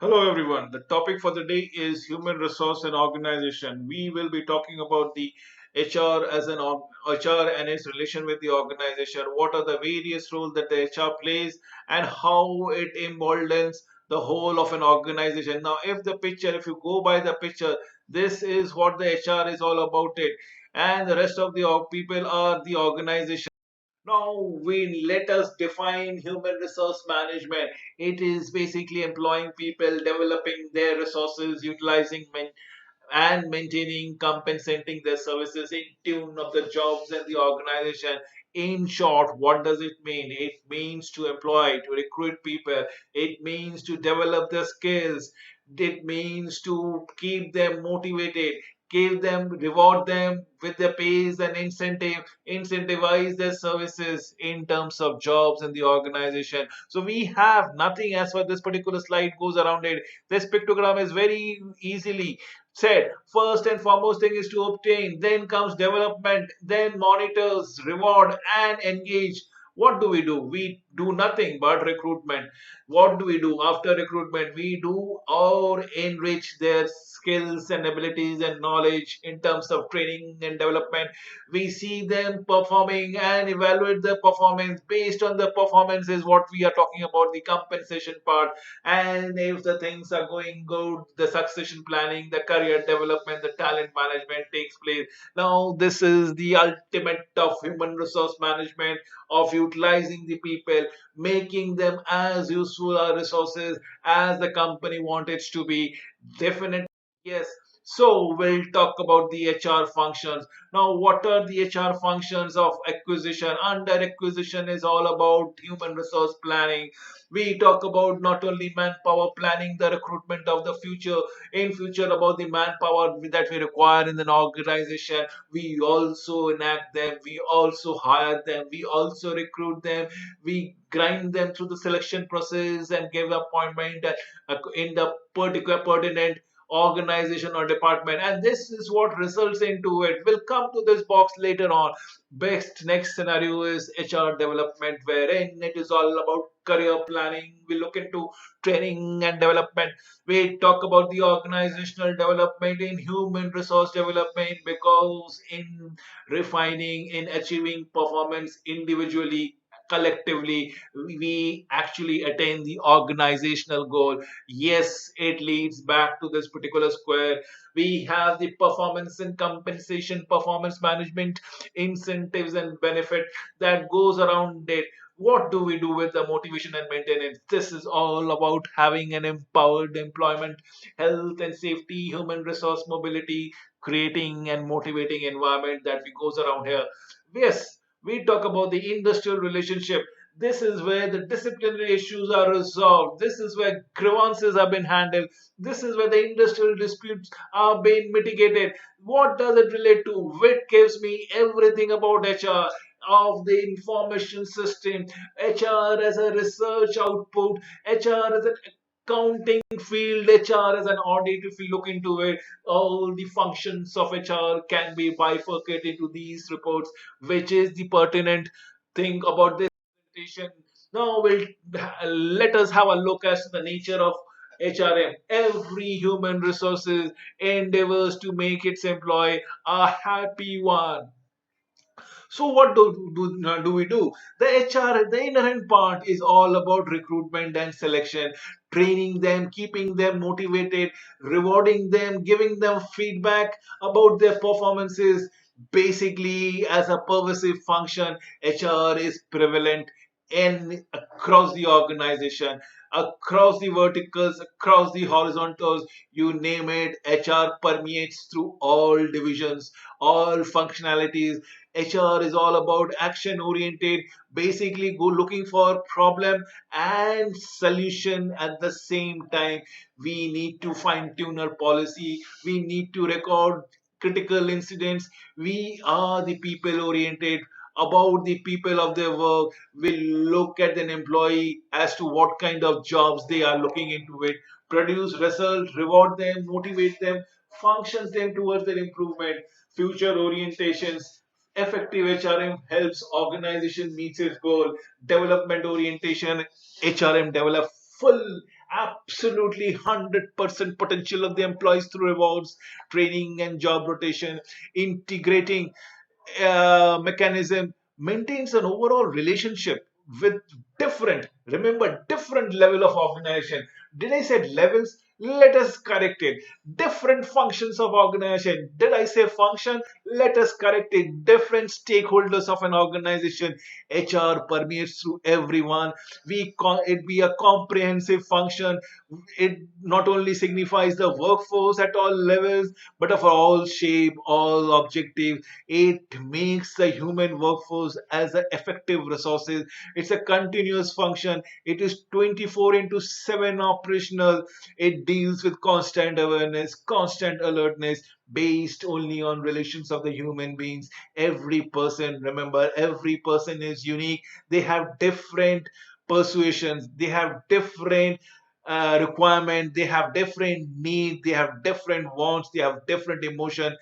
Hello, everyone. The topic for the day is human resource and organization. We will be talking about the HR as HR and its relation with the organization. What are the various roles that the HR plays and how it emboldens the whole of an organization. Now, if you go by the picture, this is what the HR is all about it, and the rest of the people are the organization. Now we let us define human resource management. It is basically employing people, developing their resources, utilizing and maintaining, compensating their services in tune of the jobs and the organization. In short, what does it mean? It means to employ, to recruit people. It means to develop their skills. It means to keep them motivated, give them, reward them with their pays and incentivize their services in terms of jobs in the organization. So we have nothing as far this particular slide goes around it. This pictogram is very easily said. First and foremost thing is to obtain, then comes development, then monitors, reward, and engage. What do? We do nothing but recruitment. What do we do after recruitment? We do or enrich their skills and abilities and knowledge in terms of training and development. We see them performing and evaluate their performance. Based on the performance is what we are talking about, the compensation part. And if the things are going good, the succession planning, the career development, the talent management takes place. Now this is the ultimate of human resource management, of utilizing the people, making them as useful resources as the company wants it to be. Definitely, yes. So we'll talk about the HR functions. Now, what are the HR functions of acquisition? Under acquisition is all about human resource planning. We talk about not only manpower planning, the recruitment of the future, in future about the manpower that we require in an organization. We also enact them, we also hire them, we also recruit them, we grind them through the selection process and give appointment in the particular pertinent organization or department, and this is what results into it. We'll come to this box later on. Best next scenario is HR development, wherein it is all about career planning. We look into training and development. We talk about the organizational development in human resource development, because in refining, in achieving performance individually, collectively, we actually attain the organizational goal. Yes, it leads back to this particular square. We have the performance and compensation, performance management, incentives and benefit that goes around it. What do we do with the motivation and maintenance? This is all about having an empowered employment, health and safety, human resource mobility, creating and motivating environment that we goes around here. Yes, we talk about the industrial relationship. This is where the disciplinary issues are resolved. This is where grievances have been handled. This is where the industrial disputes are being mitigated. What does it relate to? It gives me everything about HR, of the information system, HR as a research output, HR as an accounting field, HR as an audit. If we look into it, all the functions of HR can be bifurcated into these reports, which is the pertinent thing about this presentation. Now let us have a look at the nature of HRM. Every human resources endeavors to make its employee a happy one. So what do we do? The HR, the inherent part is all about recruitment and selection, training them, keeping them motivated, rewarding them, giving them feedback about their performances. Basically, as a pervasive function, HR is prevalent in across the organization, across the verticals, across the horizontals, you name it. HR permeates through all divisions, all functionalities. HR is all about action oriented, basically go looking for problem and solution at the same time. We need to fine tune our policy, we need to record critical incidents. We are the people oriented, about the people of their work. We look at an employee as to what kind of jobs they are looking into it, produce results, reward them, motivate them, functions them towards their improvement, future orientations. Effective HRM helps organization meets its goal. Development orientation, HRM develop full, absolutely 100% potential of the employees through rewards, training, and job rotation, integrating mechanism maintains an overall relationship with different level of organization. Did I say levels? Let us correct it. Different functions of organization. Did I say function? Let us correct it. Different stakeholders of an organization. HR permeates through everyone. It be a comprehensive function. It not only signifies the workforce at all levels, but of all shape, all objectives. It makes the human workforce as an effective resources. It's a continuous function. It is 24 into 7 operational. It deals with constant awareness, constant alertness, based only on relations of the human beings. Every person, remember, every person is unique. They have different persuasions, they have different requirement, they have different needs, they have different wants, they have different emotion.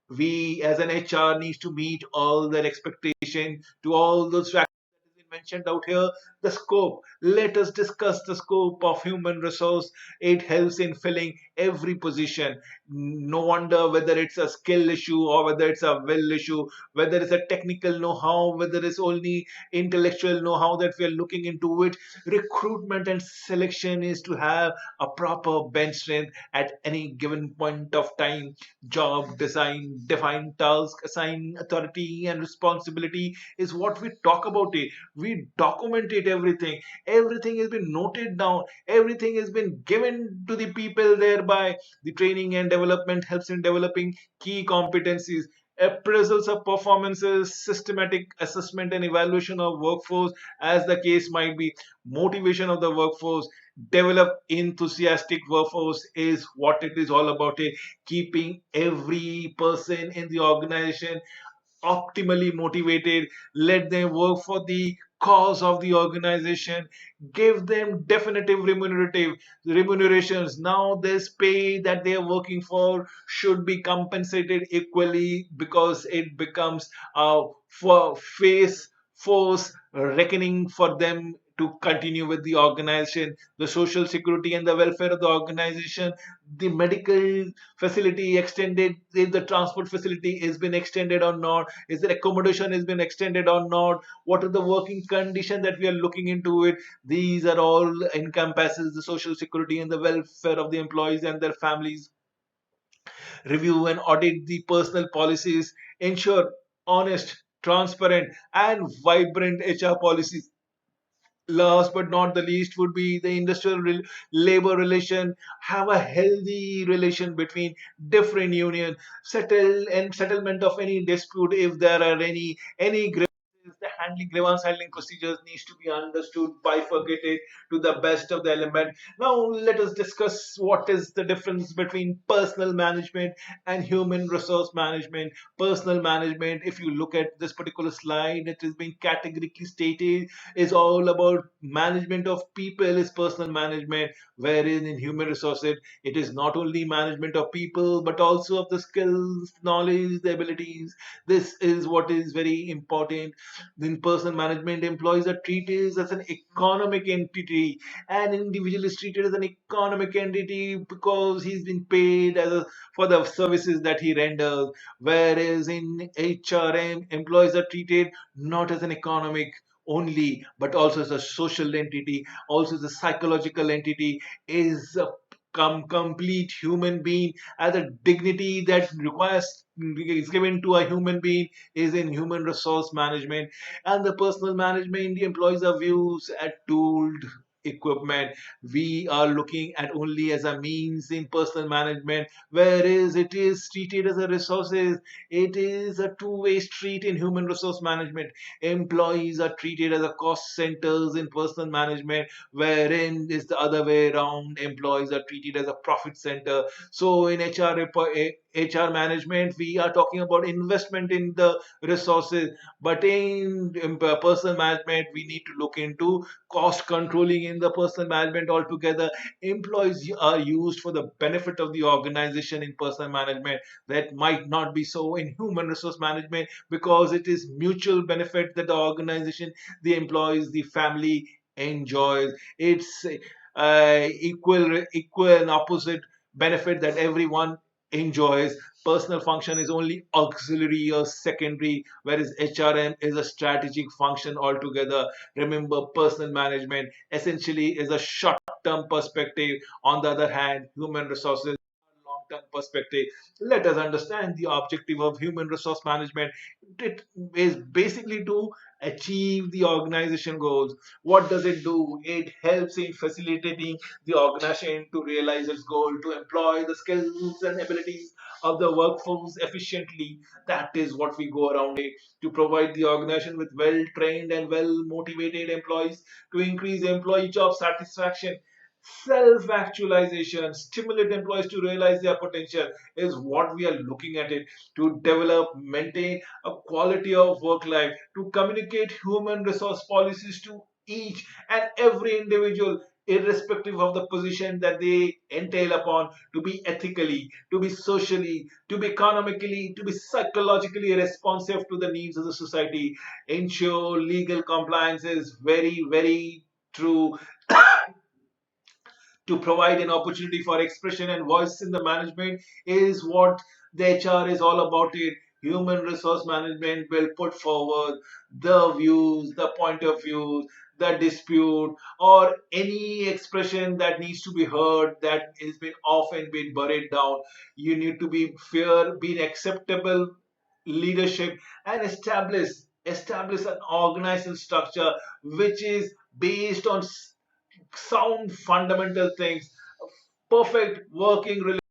We as an HR needs to meet all their expectation to all those factors that has been mentioned out here. The scope. Let us discuss the scope of human resource. It helps in filling every position. No wonder whether it's a skill issue or whether it's a will issue, whether it's a technical know-how, whether it's only intellectual know-how that we are looking into it. Recruitment and selection is to have a proper bench strength at any given point of time. Job design, define task, assign authority and responsibility is what we talk about it. We document it, everything has been noted down, everything has been given to the people. Thereby the training and development helps in developing key competencies, appraisals of performances, systematic assessment and evaluation of workforce as the case might be, motivation of the workforce, develop enthusiastic workforce is what it is all about. Keeping every person in the organization optimally motivated. Let them work for the cause of the organization. Give them definitive remunerative remunerations. Now this pay that they are working for should be compensated equally, because it becomes a face force reckoning for them to continue with the organization. The social security and the welfare of the organization, the medical facility extended, if the transport facility has been extended or not, is the accommodation has been extended or not, what are the working condition that we are looking into it. These are all encompasses the social security and the welfare of the employees and their families. Review and audit the personal policies, ensure honest, transparent and vibrant HR policies. Last but not the least would be the labor relation. Have a healthy relation between different union. Settlement of any dispute, if there are any the grievance handling procedures needs to be understood, bifurcated to the best of the element. Now let us discuss what is the difference between personal management and human resource management. Personal management, if you look at this particular slide, it is being categorically stated, is all about management of people is personal management, wherein in human resources it is not only management of people but also of the skills, knowledge, the abilities. This is what is very important. In personal management, employees are treated as an economic entity. An individual is treated as an economic entity because he's been paid for the services that he renders. Whereas in HRM, employees are treated not as an economic only, but also as a social entity, also as a psychological entity, is a complete human being, as a dignity that requires is given to a human being is in human resource management. And the personal management, the employees are views at tooled equipment. We are looking at only as a means in personal management, whereas it is treated as a resources. It is a two-way street in human resource management. Employees are treated as a cost centers in personal management, wherein is the other way around. Employees are treated as a profit center. So in HR management, we are talking about investment in the resources, but in personal management, we need to look into cost controlling in the personal management altogether. Employees are used for the benefit of the organization in personal management. That might not be so in human resource management, because it is mutual benefit that the organization, the employees, the family enjoys. It's equal and opposite benefit that everyone enjoys. Personal function is only auxiliary or secondary, whereas HRM is a strategic function altogether. Remember, personal management essentially is a short term perspective. On the other hand, human resources long term perspective. Let us understand the objective of human resource management. It is basically to achieve the organization goals. What does it do? It helps in facilitating the organization to realize its goal, to employ the skills and abilities of the workforce efficiently. That is what we go around it, to provide the organization with well trained and well motivated employees, to increase employee job satisfaction. Self actualization, stimulate employees to realize their potential is what we are looking at it. To develop, maintain a quality of work life, to communicate human resource policies to each and every individual, irrespective of the position that they entail upon, to be ethically, to be socially, to be economically, to be psychologically responsive to the needs of the society. Ensure legal compliance is very, very true. To provide an opportunity for expression and voice in the management is what the HR is all about it. Human resource management will put forward the views, the point of views, the dispute, or any expression that needs to be heard that has been often been buried down. You need to be fair, be acceptable leadership, and establish an organizational structure which is based on sound fundamental things. Perfect working relationship.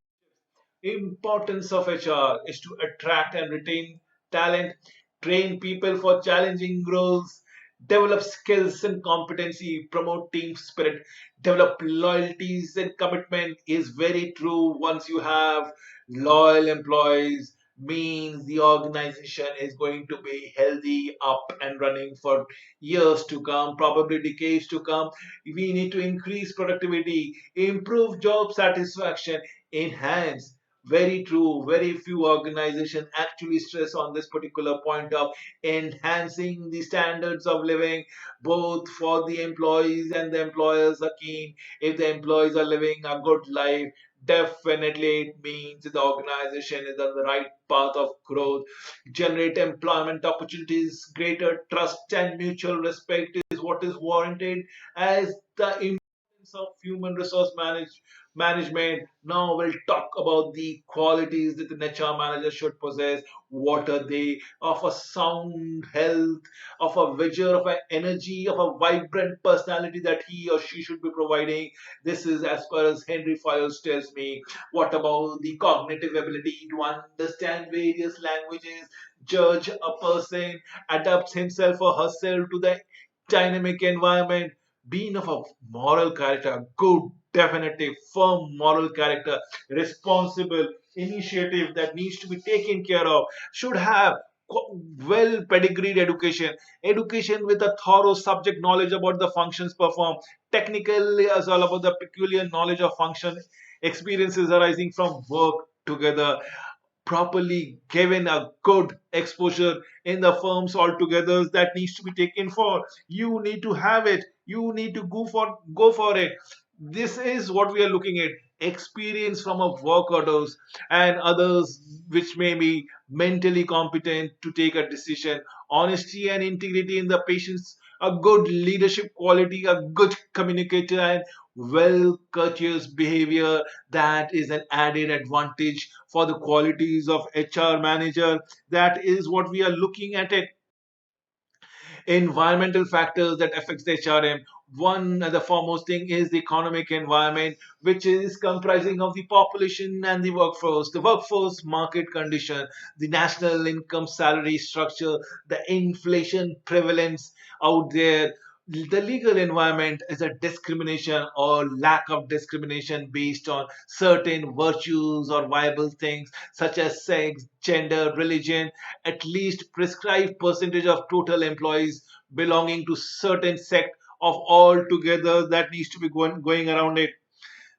Importance of HR is to attract and retain talent, train people for challenging roles, develop skills and competency, promote team spirit, develop loyalties and commitment is very true. Once you have loyal employees, means the organization is going to be healthy, up and running for years to come, probably decades to come. We need to increase productivity, improve job satisfaction, enhance. Very true. Very few organizations actually stress on this particular point of enhancing the standards of living, both for the employees and the employers are keen. If the employees are living a good life, definitely it means the organization is on the right path of growth. Generate employment opportunities, greater trust and mutual respect is what is warranted as the importance of human resource management. Now we'll talk about the qualities that an HR manager should possess. What are they? Of a sound health, of a vigor, of an energy, of a vibrant personality that he or she should be providing. This is as far as Henry Fayos tells me. What about the cognitive ability to understand various languages, judge a person, adapts himself or herself to the dynamic environment, being of a moral character, good, definitive, firm moral character, responsible, initiative that needs to be taken care of, should have well pedigreed education, education with a thorough subject knowledge about the functions performed, technically as all about the peculiar knowledge of function, experiences arising from work together, properly given a good exposure in the firms altogether that needs to be taken for. You need to have it, you need to go for it. This is what we are looking at. Experience from a work orders and others which may be mentally competent to take a decision. Honesty and integrity in the patients, a good leadership quality, a good communicator, and well courteous behavior, that is an added advantage for the qualities of HR manager. That is what we are looking at it. Environmental factors that affects the HRM. One and the foremost thing is the economic environment, which is comprising of the population and the workforce market condition, the national income salary structure, the inflation prevalence out there. The legal environment is a discrimination or lack of discrimination based on certain virtues or viable things such as sex, gender, religion. At least prescribed percentage of total employees belonging to certain sect of all together that needs to be going around it.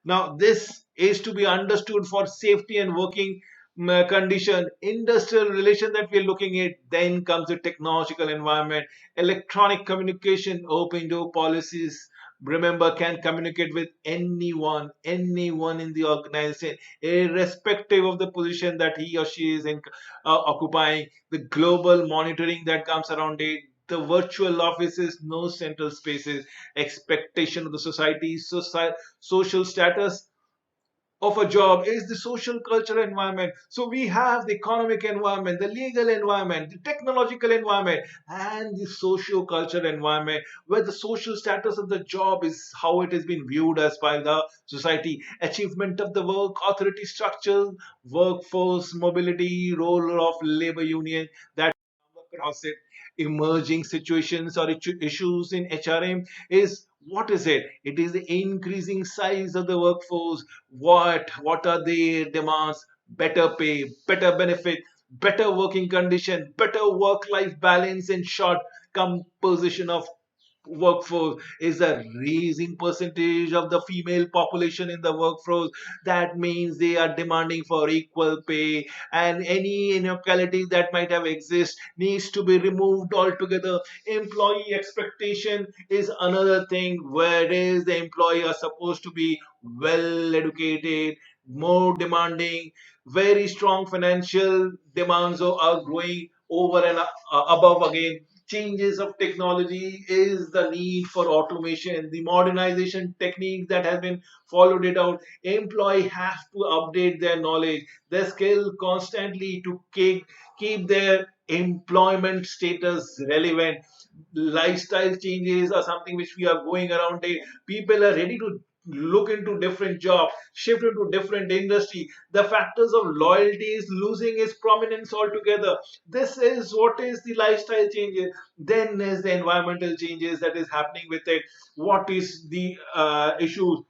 Now, this is to be understood for safety and working condition, industrial relation that we're looking at. Then comes the technological environment, electronic communication, open door policies, remember, can communicate with anyone in the organization, irrespective of the position that he or she is in, occupying. The global monitoring that comes around it, the virtual offices, no central spaces, expectation of the society, social status of a job is the social cultural environment. So we have the economic environment, the legal environment, the technological environment, and the socio cultural environment, where the social status of the job is how it has been viewed as by the society, achievement of the work, authority structure, workforce mobility, role of labor union that across it, emerging situations or issues in HRM is what is it? It is the increasing size of the workforce. What are the demands? Better pay, better benefit, better working condition, better work-life balance, and short composition of workforce is a raising percentage of the female population in the workforce. That means they are demanding for equal pay, and any inequality that might have exist needs to be removed altogether. Employee expectation is another thing, whereas the employee are supposed to be well educated, more demanding, very strong financial demands are growing over and above again. Changes of technology is the need for automation, the modernization techniques that has been followed it out. Employee have to update their knowledge, their skill constantly to keep their employment status relevant. Lifestyle changes are something which we are going around it. People are ready to look into different jobs, shift into different industry. The factors of loyalty is losing its prominence altogether. This is what is the lifestyle changes. Then is the environmental changes that is happening with it. What is the issues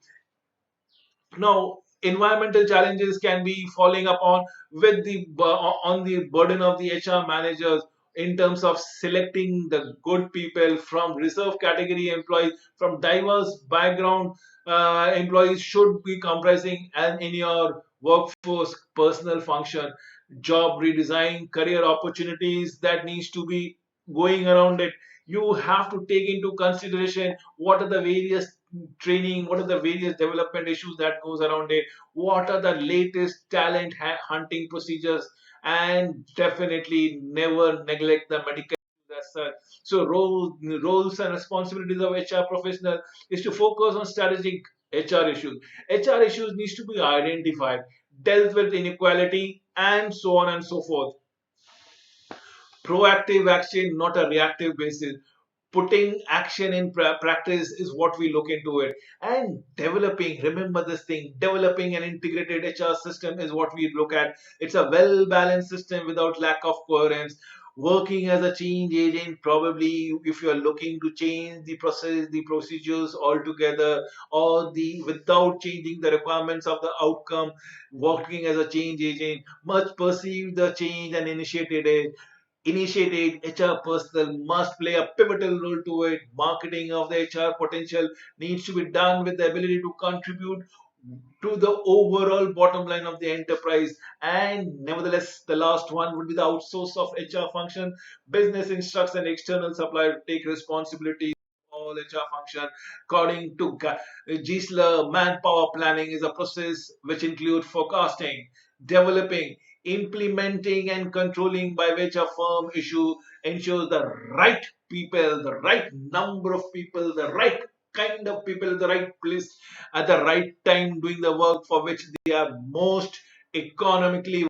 now? Environmental challenges can be falling upon with on the burden of the HR managers in terms of selecting the good people from reserve category employees, from diverse background. Employees should be comprising and in your workforce personal function, job redesign, career opportunities that needs to be going around it. You have to take into consideration what are the various training, what are the various development issues that goes around it, what are the latest talent hunting procedures, and definitely never neglect the medical as such. So roles and responsibilities of HR professional is to focus on strategic HR issues. HR issues needs to be identified, dealt with inequality, and so on and so forth. Proactive action, not a reactive basis. Putting action in practice is what we look into it. And developing, remember this thing, developing an integrated HR system is what we look at. It's a well balanced system without lack of coherence. Working as a change agent, probably if you are looking to change the process, the procedures altogether, or the without changing the requirements of the outcome, working as a change agent must perceive the change and initiated. HR personnel must play a pivotal role to it. Marketing of the HR potential needs to be done with the ability to contribute to the overall bottom line of the enterprise. And nevertheless, the last one would be the outsource of HR function. Business instructs an external supplier to take responsibility all HR function. According to Gisler, manpower planning is a process which includes forecasting, developing, implementing, and controlling by which a firm issue ensures the right people, the right number of people, the right kind of people, the right place at the right time doing the work for which they are most economically.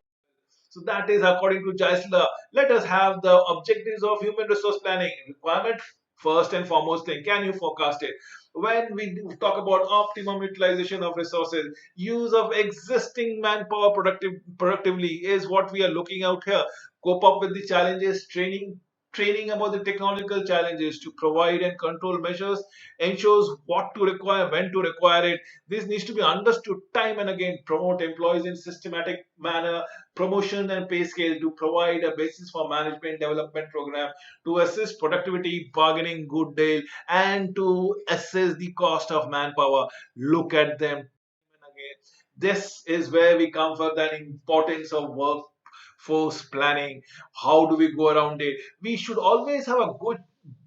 So that is according to Geisler. Let us have the objectives of human resource planning. Requirement, first and foremost thing. Can you forecast it? When we talk about optimum utilization of resources, use of existing manpower productively is what we are looking out here. Cope up with the challenges, training about the technological challenges to provide and control measures ensures what to require, when to require it. This needs to be understood time and again. Promote employees in systematic manner, promotion and pay scale to provide a basis for management development program to assist productivity, bargaining, good deal, and to assess the cost of manpower. Look at them again. This is where we come for the importance of workforce planning. How do we go around it? We should always have a good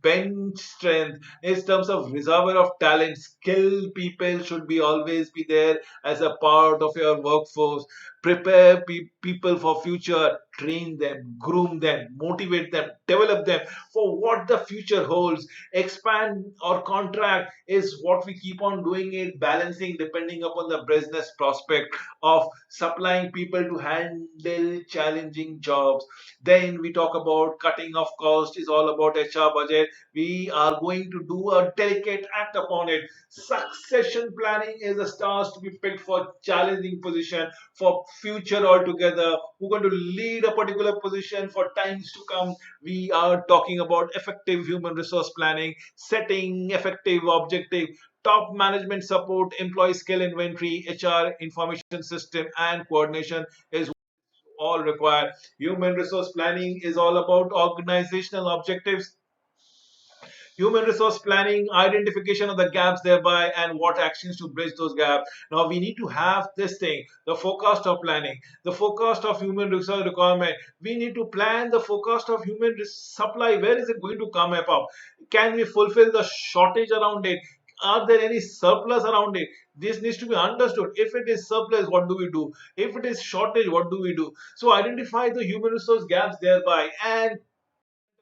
bench strength, in terms of reservoir of talent. Skilled people should be always be there as a part of your workforce. Prepare people for future, train them, groom them, motivate them, develop them for what the future holds. Expand or contract is what we keep on doing it, balancing depending upon the business prospect of supplying people to handle challenging jobs. Then we talk about cutting of cost is all about HR budget. We are going to do a delicate act upon it. Succession planning is a stars to be picked for challenging position for future altogether. Who going to lead a particular position for times to come? We are talking about effective human resource planning, setting effective objective, top management support, employee skill inventory, HR information system, and coordination is all required. Human resource planning is all about organizational objectives, human resource planning, identification of the gaps thereby, and what actions to bridge those gaps. Now we need to have this thing, the forecast of planning, the forecast of human resource requirement. We need to plan the forecast of human supply. Where is it going to come up? Can we fulfill the shortage around it? Are there any surplus around it? This needs to be understood. If it is surplus, what do we do? If it is shortage, what do we do? So identify the human resource gaps thereby and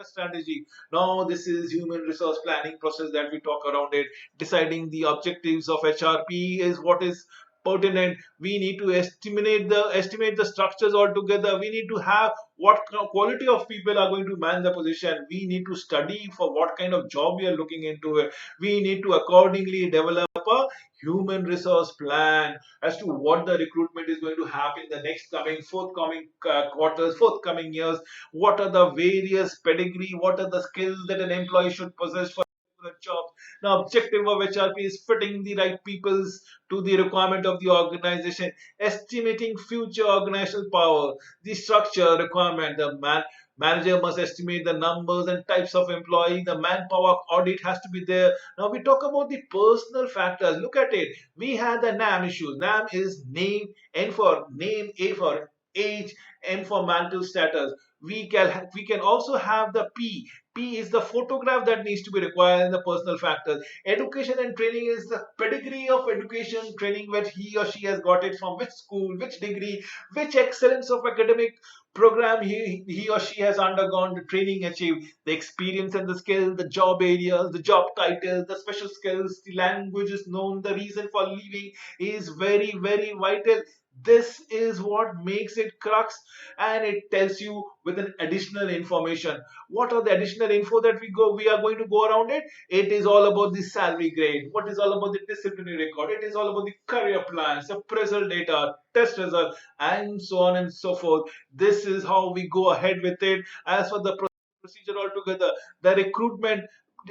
strategy. Now this is human resource planning process that we talk around it. Deciding the objectives of HRP is what is pertinent. We need to estimate the structures altogether. We need to have what quality of people are going to man the position. We need to study for what kind of job we are looking into it. We need to accordingly develop a human resource plan as to what the recruitment is going to happen in the next coming forthcoming quarters, forthcoming years. What are the various pedigree, what are the skills that an employee should possess for a job. Now objective of HRP is fitting the right peoples to the requirement of the organization, estimating future organizational power, the structure requirement, the manager must estimate the numbers and types of employee, the manpower audit has to be there. Now we talk about the personal factors. Look at it, we had the NAM issues. NAM is name, N for name, A for age, M for mental status. We can also have the P. P is the photograph that needs to be required in the personal factors. Education and training is the pedigree of education training, where he or she has got it from, which school, which degree, which excellence of academic program he or she has undergone, the training achieved, the experience and the skill, the job areas, the job titles, the special skills, the languages known, the reason for leaving is very, very vital. This is what makes it crux, and it tells you with an additional information. What are the additional info that we are going to go around it? It is all about the salary grade, what is all about the disciplinary record, it is all about the career plans, appraisal data, test result, and so on and so forth. This is how we go ahead with it. As for the procedure altogether, the recruitment,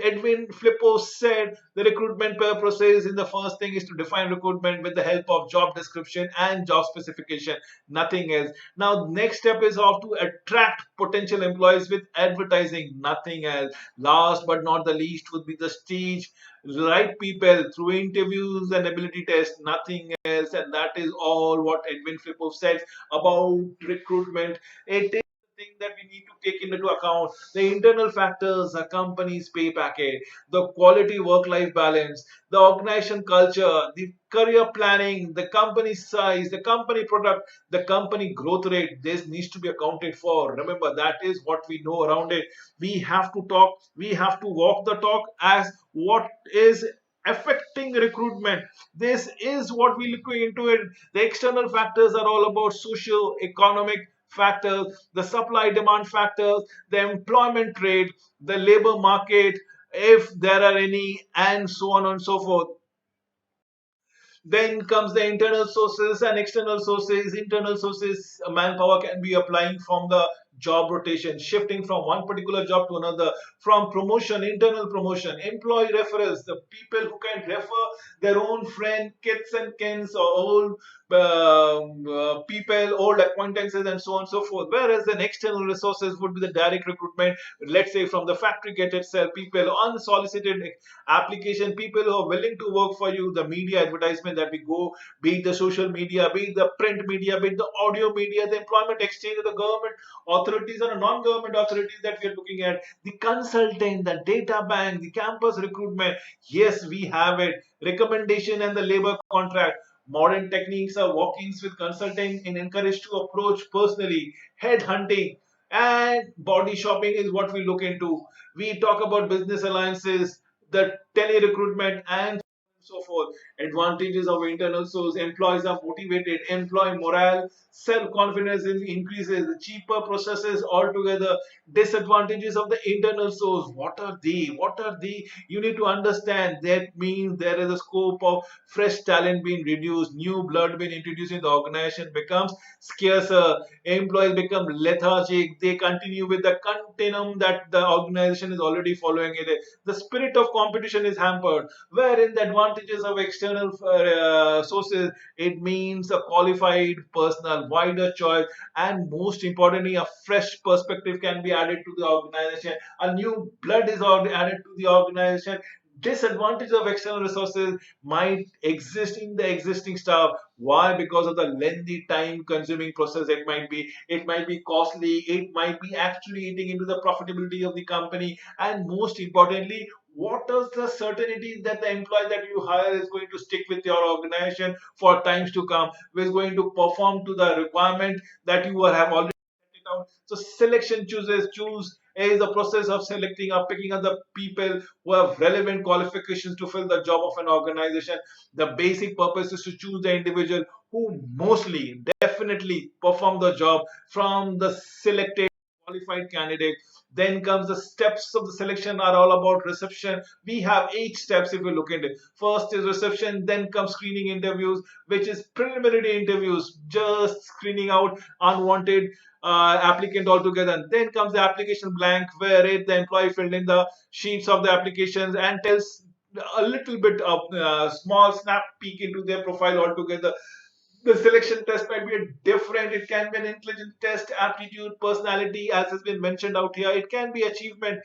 Edwin Flippo said the recruitment process in the first thing is to define recruitment with the help of job description and job specification, nothing else. Now, next step is how to attract potential employees with advertising, nothing else. Last but not the least would be the stage right people through interviews and ability tests, nothing else. And that is all what Edwin Flippo said about recruitment. It is thing that we need to take into account, the internal factors, a company's pay packet, the quality work life balance, the organization culture, the career planning, the company size, the company product, the company growth rate. This needs to be accounted for. Remember, that is what we know around it. We have to talk, we have to walk the talk as what is affecting recruitment. This is what we look into it. The external factors are all about socio economic factors, the supply demand factors, the employment rate, the labor market, if there are any, and so on and so forth. Then comes the internal sources and external sources. Internal sources, manpower can be applying from the job rotation, shifting from one particular job to another, from promotion, internal promotion, employee referrals, the people who can refer their own friend, kids and kins, or old people, old acquaintances, and so on and so forth. Whereas the external resources would be the direct recruitment, let's say from the factory gate itself, people, unsolicited application, people who are willing to work for you, the media advertisement that we go, be it the social media, be it the print media, be it the audio media, the employment exchange, the government authorized authorities or non-government authorities that we are looking at, the consultant, the data bank, the campus recruitment. Yes, we have it. Recommendation and the labor contract. Modern techniques are walk-ins with consulting and encouraged to approach personally. Headhunting and body shopping is what we look into. We talk about business alliances, the tele recruitment, and so forth. Advantages of internal source: employees are motivated, employee morale, self-confidence increases, cheaper processes altogether. Disadvantages of the internal source: what are they? What are they? You need to understand that means there is a scope of fresh talent being reduced, new blood being introduced in the organization becomes scarcer, employees become lethargic, they continue with the continuum that the organization is already following it. The spirit of competition is hampered, wherein the advantages of external sources, it means a qualified personal wider choice, and most importantly a fresh perspective can be added to the organization, a new blood is added to the organization. Disadvantage of external resources might exist in the existing staff. Why? Because of the lengthy time consuming process. It might be costly, it might be actually eating into the profitability of the company, and most importantly, what is the certainty that the employee that you hire is going to stick with your organization for times to come, who is going to perform to the requirement that you have already set it out. So selection choose is the process of selecting or picking up the people who have relevant qualifications to fill the job of an organization. The basic purpose is to choose the individual who mostly definitely perform the job from the selected qualified candidate. Then comes the steps of the selection are all about reception. We have 8 steps if we look at it. First is reception, then comes screening interviews, which is preliminary interviews, just screening out unwanted applicant altogether. Then comes the application blank, where the employee filled in the sheets of the applications and tells a little bit of small snap peek into their profile altogether. The selection test might be different. It can be an intelligence test, aptitude, personality, as has been mentioned out here. It can be achievement.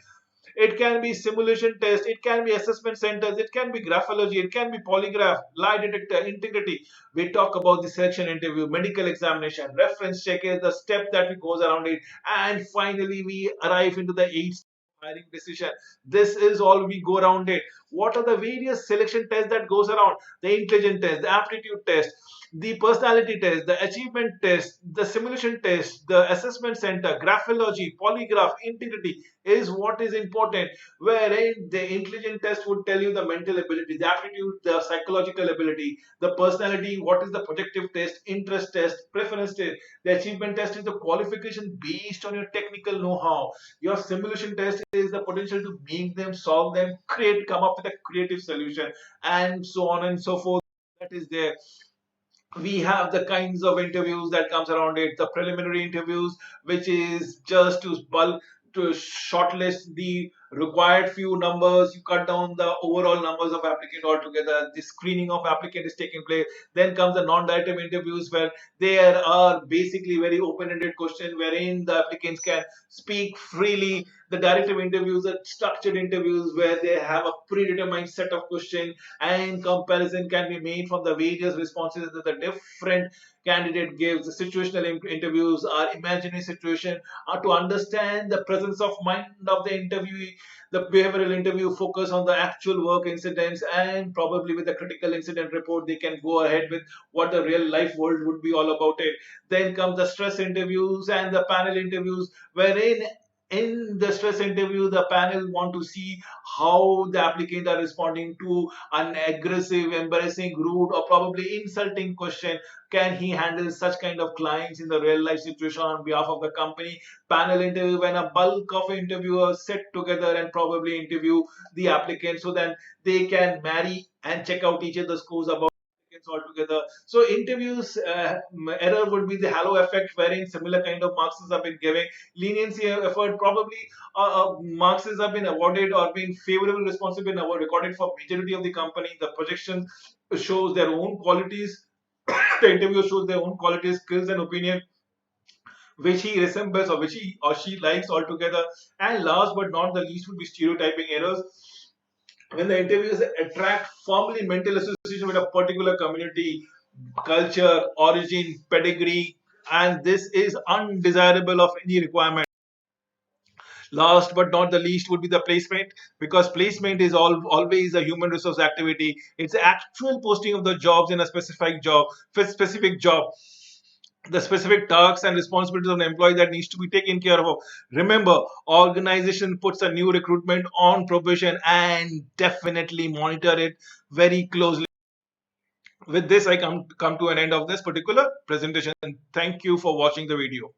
It can be simulation test. It can be assessment centers. It can be graphology. It can be polygraph, lie detector, integrity. We talk about the selection interview, medical examination, reference check is the step that we goes around it, and finally we arrive into the eight hiring decision. This is all we go around it. What are the various selection tests that goes around? The intelligence test, the aptitude test, the personality test, the achievement test, the simulation test, the assessment center, graphology, polygraph, integrity is what is important. Wherein the intelligence test would tell you the mental ability, the aptitude, the psychological ability, the personality, what is the projective test, interest test, preference test. The achievement test is the qualification based on your technical know-how. Your simulation test is the potential to make them, solve them, come up with a creative solution, and so on and so forth. That is there. We have the kinds of interviews that comes around it, the preliminary interviews, which is just to bulk to shortlist the required few numbers. You cut down the overall numbers of applicant altogether. The screening of applicant is taking place. Then comes the non-directive interviews, where there are basically very open-ended questions wherein the applicants can speak freely. The directive interviews are structured interviews where they have a predetermined set of questions, and comparison can be made from the various responses that the different candidate gives. The situational interviews are imaginary situation to understand the presence of mind of the interviewee. The behavioral interview focus on the actual work incidents, and probably with the critical incident report they can go ahead with what the real life world would be all about it. Then comes the stress interviews and the panel interviews, wherein in the stress interview the panel want to see how the applicant are responding to an aggressive, embarrassing, rude, or probably insulting question. Can he handle such kind of clients in the real life situation on behalf of the company? Panel interview, when a bulk of interviewers sit together and probably interview the applicant, so then they can marry and check out each other's scores about applicants altogether. So interviews error would be the halo effect, wherein similar kind of marks have been given. Leniency effort, probably marks have been awarded or been favorable response have been recorded for majority of the company. The projection shows their own qualities. The interviewer shows their own qualities, skills, and opinion which he resembles or which he or she likes altogether. And last but not the least would be stereotyping errors, when the interviewers attract firmly mental association with a particular community, culture, origin, pedigree. and this is undesirable of any requirement. Last but not the least would be the placement, because placement is always a human resource activity. It's the actual posting of the jobs in a specific job, the specific tasks and responsibilities of an employee that needs to be taken care of. Remember, organization puts a new recruitment on probation and definitely monitor it very closely. With this, I come to an end of this particular presentation. Thank you for watching the video.